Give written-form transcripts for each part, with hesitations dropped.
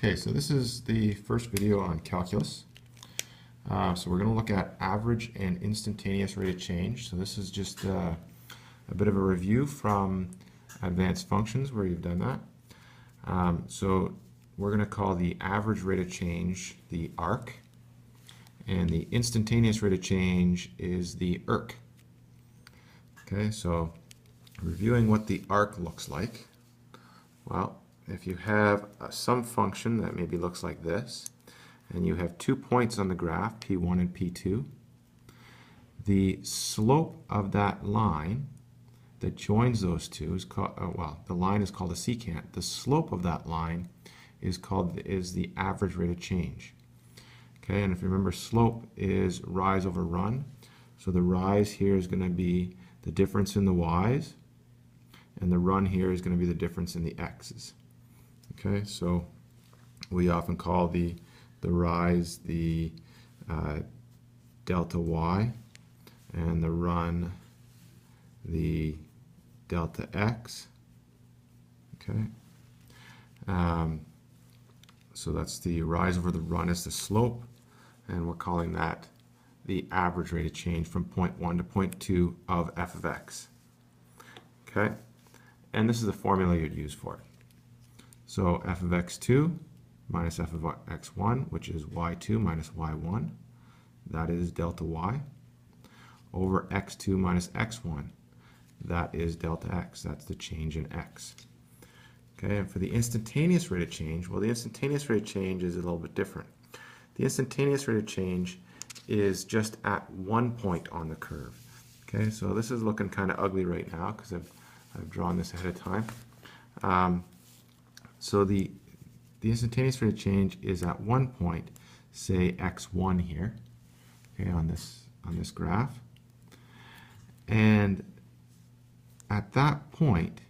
Okay, so this is the first video on calculus. So we're going to look at average and instantaneous rate of change. So this is just a bit of a review from advanced functions where you've done that. So we're going to call the average rate of change the arc, and the instantaneous rate of change is the ERC. Okay, so reviewing what the arc looks like. Well, if you have some function that maybe looks like this, and you have 2 points on the graph, P1 and P2, the slope of that line that joins those two is called, the line is called a secant. The slope of that line is the average rate of change. Okay, and if you remember, slope is rise over run. So the rise here is going to be the difference in the y's, and the run here is going to be the difference in the x's. Okay, so we often call the rise the delta y, and the run the delta x. Okay, so that's the rise over the run is the slope, and we're calling that the average rate of change from point 1 to point 2 of f of x. Okay, and this is the formula you'd use for it. So f of x2 minus f of x1, which is y2 minus y1, that is delta y, over x2 minus x1, that is delta x, that's the change in x. Okay, and for the instantaneous rate of change, well, the instantaneous rate of change is a little bit different. The instantaneous rate of change is just at 1 point on the curve. Okay, so this is looking kind of ugly right now because I've drawn this ahead of time. So the instantaneous rate of change is at 1 point, say x1 here, okay, on this graph, and at that point,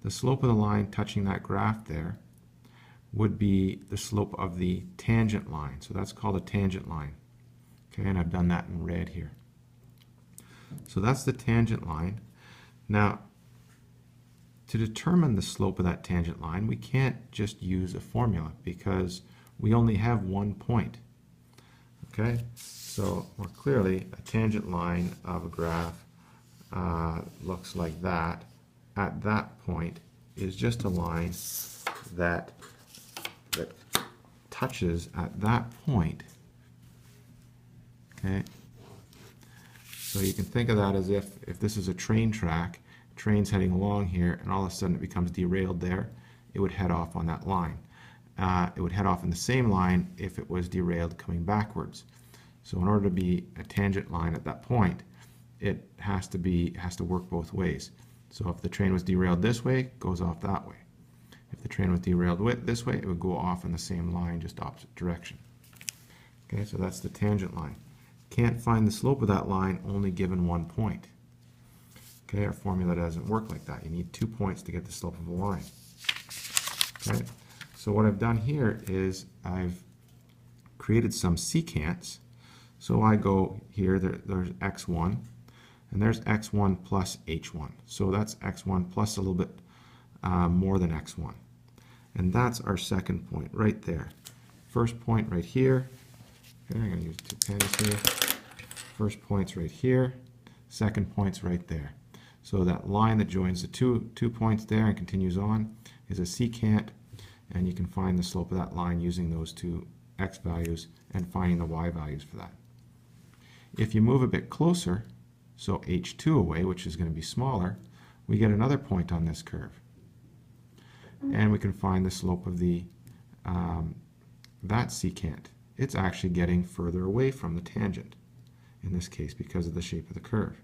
the slope of the line touching that graph there would be the slope of the tangent line. So that's called a tangent line. Okay, and I've done that in red here. So that's the tangent line. Now, to determine the slope of that tangent line, we can't just use a formula because we only have 1 point. Okay, so more clearly, a tangent line of a graph looks like that. At that point is just a line that touches at that point. Okay, so you can think of that as if this is a train track, train's heading along here, and all of a sudden it becomes derailed there, it would head off on that line. It would head off in the same line if it was derailed coming backwards. So in order to be a tangent line at that point, it has to work both ways. So if the train was derailed this way, it goes off that way. If the train was derailed this way, it would go off in the same line, just opposite direction. Okay, so that's the tangent line. Can't find the slope of that line only given 1 point. Okay, our formula doesn't work like that. You need 2 points to get the slope of a line. Okay, so what I've done here is I've created some secants. So I go here, there's x1, and there's x1 plus h1. So that's x1 plus a little bit more than x1. And that's our second point right there. First point right here. Okay, I'm going to use 2 pens here. First point's right here. Second point's right there. So that line that joins the two points there and continues on is a secant, and you can find the slope of that line using those two x values and finding the y values for that. If you move a bit closer, so h2 away, which is going to be smaller, we get another point on this curve. And we can find the slope of that secant. It's actually getting further away from the tangent, in this case, because of the shape of the curve.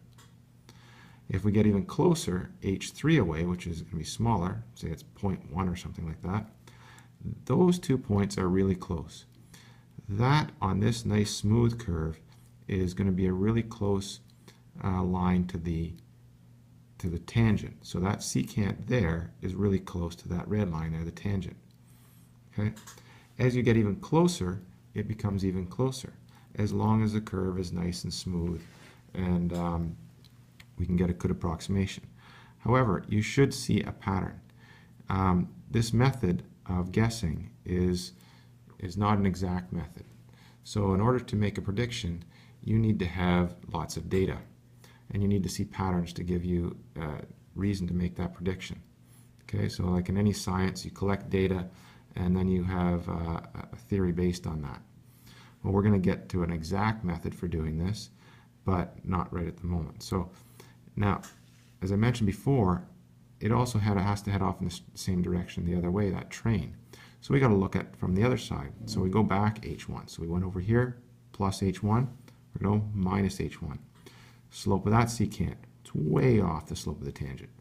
If we get even closer, h3 away, which is going to be smaller, say it's 0.1 or something like that, those 2 points are really close. That, on this nice smooth curve, is going to be a really close line to the tangent. So that secant there is really close to that red line there, the tangent. Okay? As you get even closer, it becomes even closer, as long as the curve is nice and smooth, and we can get a good approximation. However, you should see a pattern. This method of guessing is not an exact method. So in order to make a prediction, you need to have lots of data, and you need to see patterns to give you reason to make that prediction. Okay, so like in any science, you collect data and then you have a theory based on that. Well, we're going to get to an exact method for doing this, but not right at the moment. So now, as I mentioned before, it also has to head off in the same direction the other way, that train. So we got to look at from the other side. So we go back H1. So we went over here, plus H1, we're going to go minus H1. Slope of that secant, it's way off the slope of the tangent.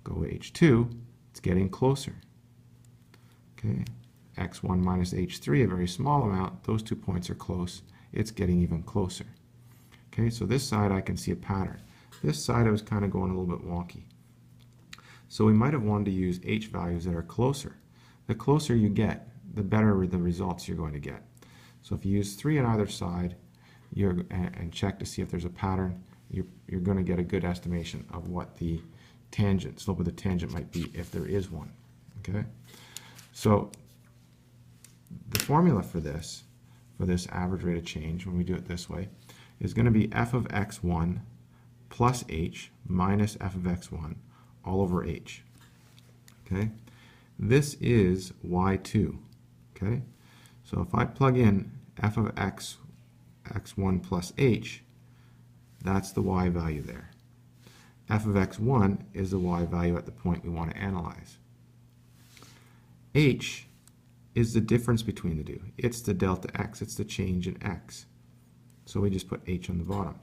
Go H2, it's getting closer. Okay, x1 minus h3, a very small amount, those 2 points are close, it's getting even closer. Okay, so this side I can see a pattern. This side I was kind of going a little bit wonky. So we might have wanted to use h values that are closer. The closer you get, the better the results you're going to get. So if you use 3 on either side and check to see if there's a pattern, you're going to get a good estimation of what the tangent, slope of the tangent might be if there is one. Okay, so the formula for this average rate of change, when we do it this way, is going to be f of x1 plus h minus f of x1 all over h. Okay, this is y2. Okay, so if I plug in f of x1 plus h, that's the y value there. F of x1 is the y value at the point we want to analyze. H is the difference between the two. It's the delta x, it's the change in x. So we just put h on the bottom.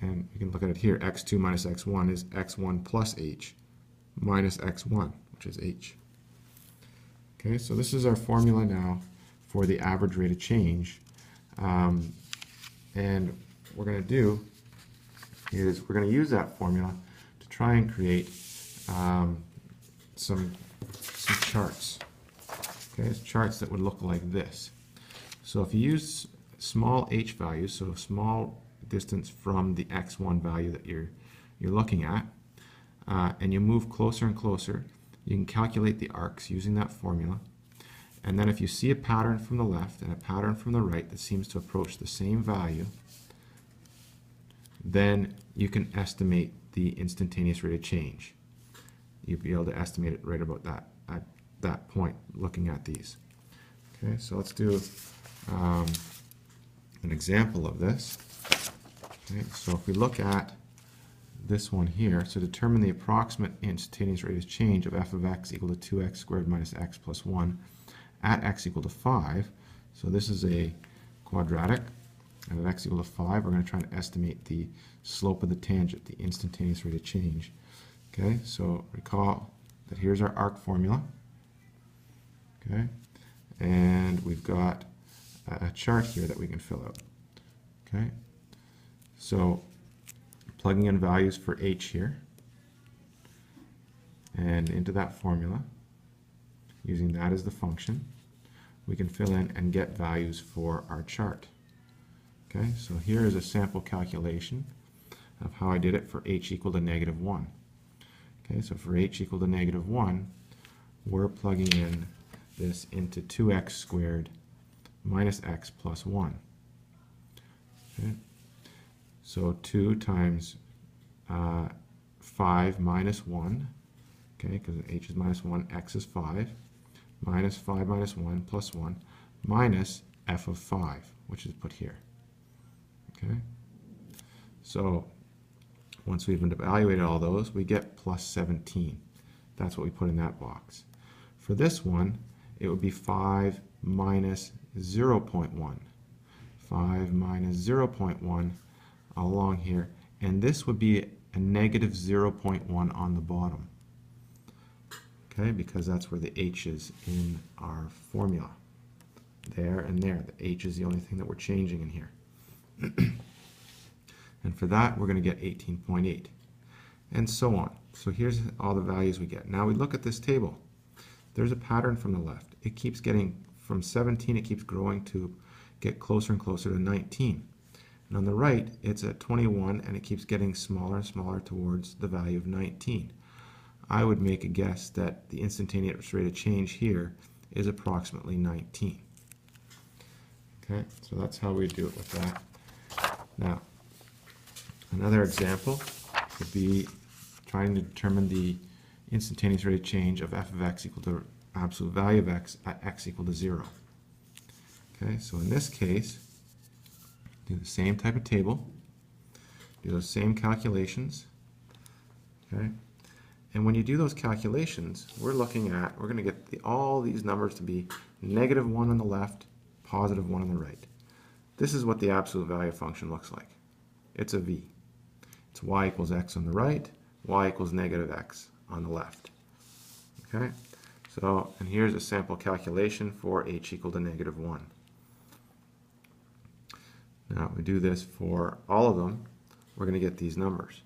And you can look at it here, x2 minus x1 is x1 plus h minus x1, which is h. Okay, so this is our formula now for the average rate of change. And what we're going to do is we're going to use that formula to try and create some charts. Okay, it's charts that would look like this. So if you use small h values, so small distance from the x1 value that you're looking at, and you move closer and closer, you can calculate the arcs using that formula. And then if you see a pattern from the left and a pattern from the right that seems to approach the same value, then you can estimate the instantaneous rate of change. You'll be able to estimate it right about that, at that point, looking at these. Okay, so let's do an example of this. Okay, so if we look at this one here, so determine the approximate instantaneous rate of change of f of x equal to 2x squared minus x plus 1 at x equal to 5. So this is a quadratic. And at x equal to 5, we're going to try and estimate the slope of the tangent, the instantaneous rate of change. Okay, so recall that here's our arc formula. Okay, and we've got a chart here that we can fill out. Okay, so plugging in values for h here and into that formula, using that as the function, we can fill in and get values for our chart. Okay, so here is a sample calculation of how I did it for h equal to -1. Okay, so for h equal to -1, we're plugging in this into 2x squared minus x plus 1. Okay, so 2 times 5 minus 1, okay, because h is minus 1, x is 5, minus 5 minus 1 plus 1, minus f of 5, which is put here. Okay, so once we've evaluated all those, we get plus 17. That's what we put in that box. For this one, it would be 5 minus 0.1. 5 minus 0.1 along here, and this would be a negative 0.1 on the bottom. Okay, because that's where the h is in our formula. There and there. The h is the only thing that we're changing in here. And for that, we're going to get 18.8. And so on. So here's all the values we get. Now we look at this table. There's a pattern from the left. It keeps getting, from 17, it keeps growing to get closer and closer to 19. And on the right, it's at 21, and it keeps getting smaller and smaller towards the value of 19. I would make a guess that the instantaneous rate of change here is approximately 19. Okay, so that's how we do it with that. Now, another example would be trying to determine the instantaneous rate of change of f of x equal to absolute value of x at x equal to 0. Okay, so in this case, do the same type of table, do those same calculations, okay? And when you do those calculations, we're going to get all these numbers to be -1 on the left, +1 on the right. This is what the absolute value function looks like. It's a v. It's y equals x on the right, y equals -x on the left. Okay? So, and here's a sample calculation for h equal to -1. Now, if we do this for all of them, we're going to get these numbers.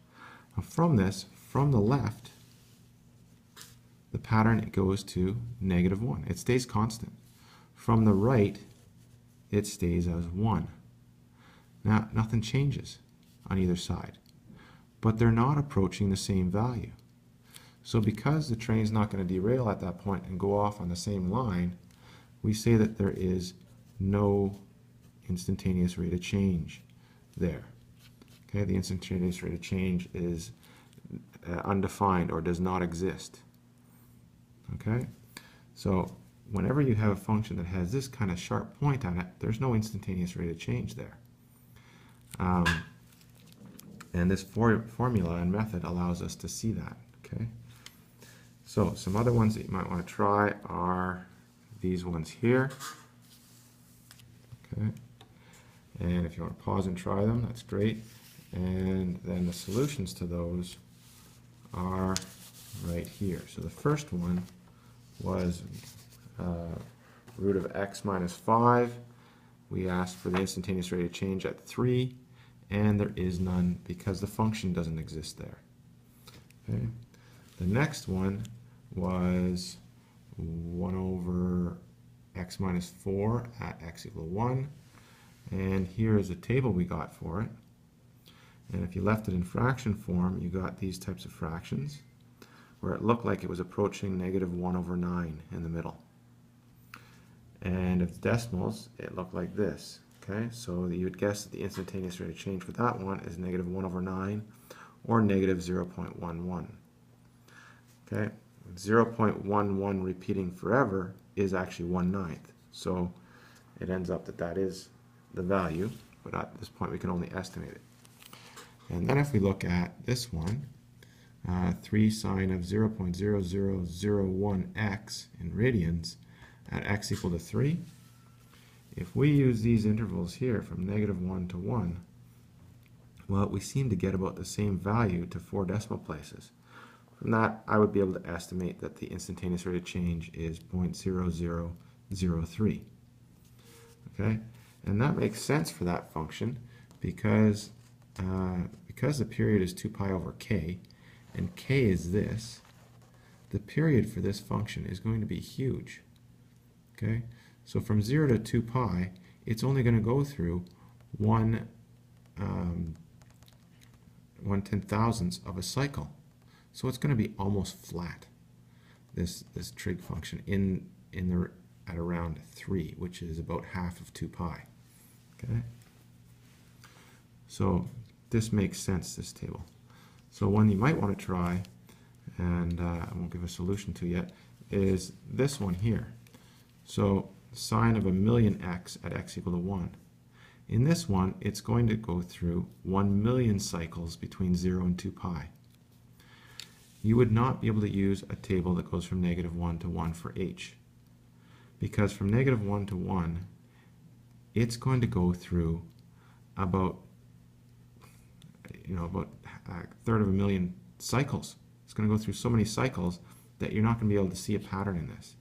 Now, from this, from the left, the pattern it goes to -1. It stays constant. From the right, it stays as 1. Now, nothing changes on either side, but they're not approaching the same value. So because the train's not going to derail at that point and go off on the same line, we say that there is no instantaneous rate of change there. Okay, the instantaneous rate of change is undefined or does not exist. Okay, so whenever you have a function that has this kind of sharp point on it, there's no instantaneous rate of change there. And this formula and method allows us to see that. Okay, so some other ones that you might want to try are these ones here. Okay, and if you want to pause and try them, that's great. And then the solutions to those are right here. So the first one was root of x minus 5. We asked for the instantaneous rate of change at 3, and there is none because the function doesn't exist there. Okay. The next one was 1 over x minus 4 at x equal to 1. And here is a table we got for it. And if you left it in fraction form, you got these types of fractions where it looked like it was approaching -1 over 9 in the middle. And if it's decimals, it looked like this. Okay, so you would guess that the instantaneous rate of change for that one is -1 over 9 or -0.11. Okay, 0.11 repeating forever is actually 1/9. So it ends up that that is the value, but at this point we can only estimate it. And then if we look at this one, 3 sine of 0.0001x in radians at x equal to 3. If we use these intervals here from -1 to 1, well, we seem to get about the same value to 4 decimal places. From that, I would be able to estimate that the instantaneous rate of change is 0.0003. Okay, and that makes sense for that function because the period is 2 pi over k, and k is this, the period for this function is going to be huge. Okay, so from 0 to 2 pi, it's only going to go through 1/10,000th of a cycle. So it's going to be almost flat, this trig function, at around 3, which is about half of 2 pi. Okay, so this makes sense, this table. So one you might want to try, and I won't give a solution to yet, is this one here. So sine of 1,000,000x at x equal to 1. In this one, it's going to go through 1,000,000 cycles between 0 and 2 pi. You would not be able to use a table that goes from -1 to 1 for h, because from -1 to 1, it's going to go through about a third of a million cycles. It's going to go through so many cycles that you're not going to be able to see a pattern in this.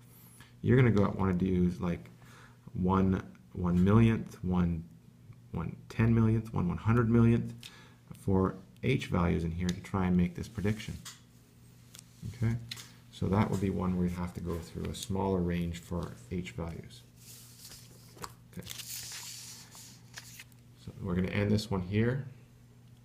You're going to want to use like 1/1,000,000th, 1/10,000,000th, 1/100,000,000th for h values in here to try and make this prediction. Okay, so that would be one where you have to go through a smaller range for h values. Okay, so we're going to end this one here.